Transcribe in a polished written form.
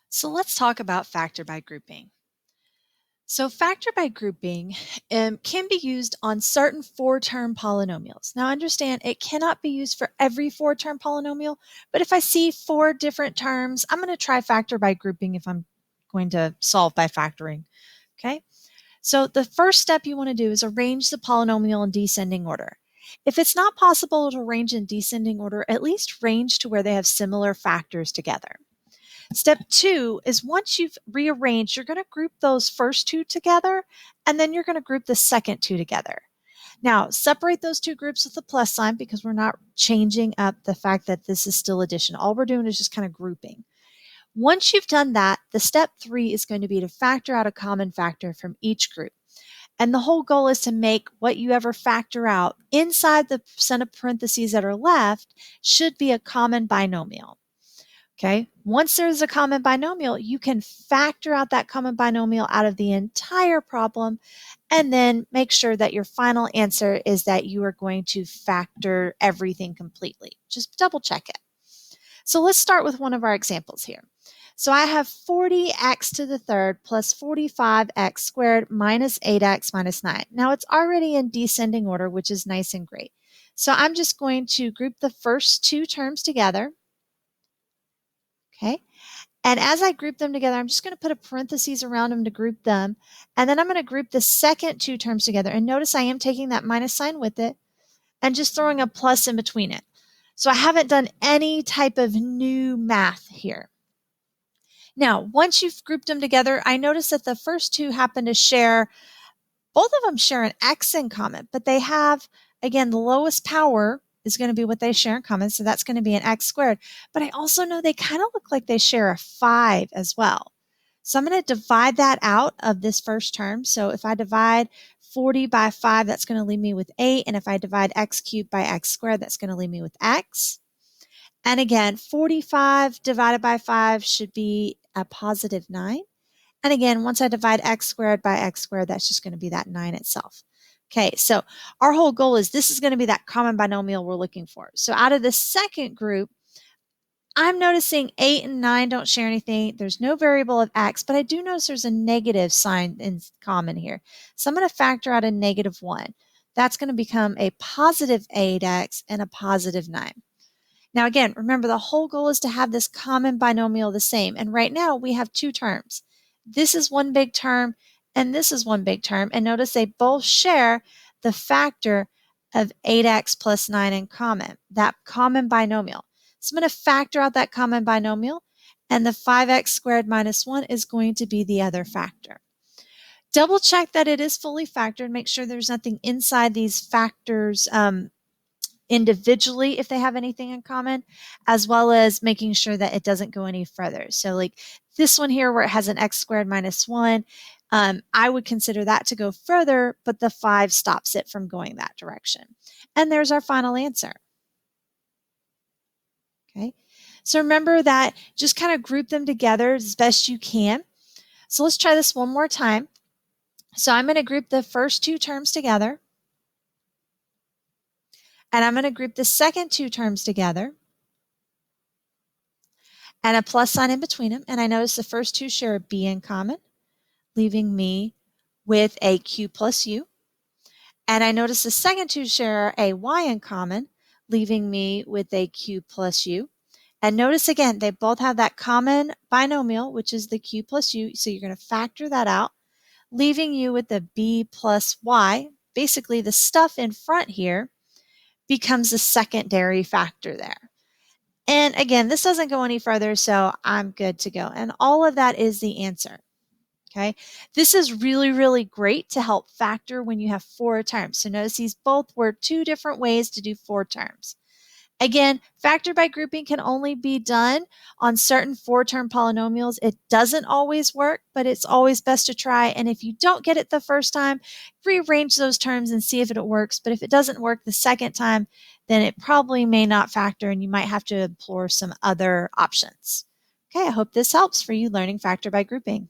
So let's talk about factor by grouping. So factor by grouping can be used on certain four-term polynomials. Now understand it cannot be used for every four-term polynomial, but if I see four different terms, I'm going to try factor by grouping if I'm going to solve by factoring. Okay, so the first step you want to do is arrange the polynomial in descending order. If it's not possible to arrange in descending order, at least range to where they have similar factors together. Step two is once you've rearranged, you're going to group those first two together, and then you're going to group the second two together. Now, separate those two groups with a plus sign because we're not changing up the fact that this is still addition. All we're doing is just kind of grouping. Once you've done that, the step three is going to be to factor out a common factor from each group. And the whole goal is to make what you ever factor out inside the set of parentheses that are left should be a common binomial. Okay, once there's a common binomial, you can factor out that common binomial out of the entire problem and then make sure that your final answer is that you are going to factor everything completely. Just double check it. So let's start with one of our examples here. So I have 40x to the third plus 45x squared minus 8x minus 9. Now it's already in descending order, which is nice and great. So I'm just going to group the first two terms together. Okay. And as I group them together, I'm just going to put a parentheses around them to group them. And then I'm going to group the second two terms together. And notice I am taking that minus sign with it and just throwing a plus in between it. So I haven't done any type of new math here. Now, once you've grouped them together, I notice that the first two happen to share, both of them share an x in common, but they have, again, the lowest power is going to be what they share in common. So that's going to be an x squared. But I also know they kind of look like they share a 5 as well. So I'm going to divide that out of this first term. So if I divide 40 by 5, that's going to leave me with 8. And if I divide x cubed by x squared, that's going to leave me with x. And again, 45 divided by 5 should be a positive 9. And again, once I divide x squared by x squared, that's just going to be that 9 itself. Okay, so our whole goal is this is going to be that common binomial we're looking for. So out of the second group, I'm noticing 8 and 9 don't share anything. There's no variable of x, but I do notice there's a negative sign in common here. So I'm going to factor out a negative 1. That's going to become a positive 8x and a positive 9. Now again, remember the whole goal is to have this common binomial the same. And right now we have two terms. This is one big term and this is one big term. And notice they both share the factor of 8x plus 9 in common, that common binomial. So I'm going to factor out that common binomial, and the 5x squared minus 1 is going to be the other factor. Double check that it is fully factored. Make sure there's nothing inside these factors individually if they have anything in common, as well as making sure that it doesn't go any further. So like this one here where it has an x squared minus 1, I would consider that to go further, but the 5 stops it from going that direction. And there's our final answer. Okay, so remember that just kind of group them together as best you can. So let's try this one more time. So I'm going to group the first two terms together. And I'm going to group the second two terms together and a plus sign in between them. And I notice the first two share a b in common, leaving me with a q plus u. And I notice the second two share a y in common, leaving me with a q plus u. And notice again, they both have that common binomial, which is the q plus u. So you're going to factor that out, leaving you with the b plus y. Basically, the stuff in front here becomes the secondary factor there. And again, this doesn't go any further, so I'm good to go. And all of that is the answer. Okay, this is really, really great to help factor when you have four terms. So notice these both were two different ways to do four terms. Again, factor by grouping can only be done on certain four-term polynomials. It doesn't always work, but it's always best to try. And if you don't get it the first time, rearrange those terms and see if it works. But if it doesn't work the second time, then it probably may not factor and you might have to explore some other options. Okay, I hope this helps for you learning factor by grouping.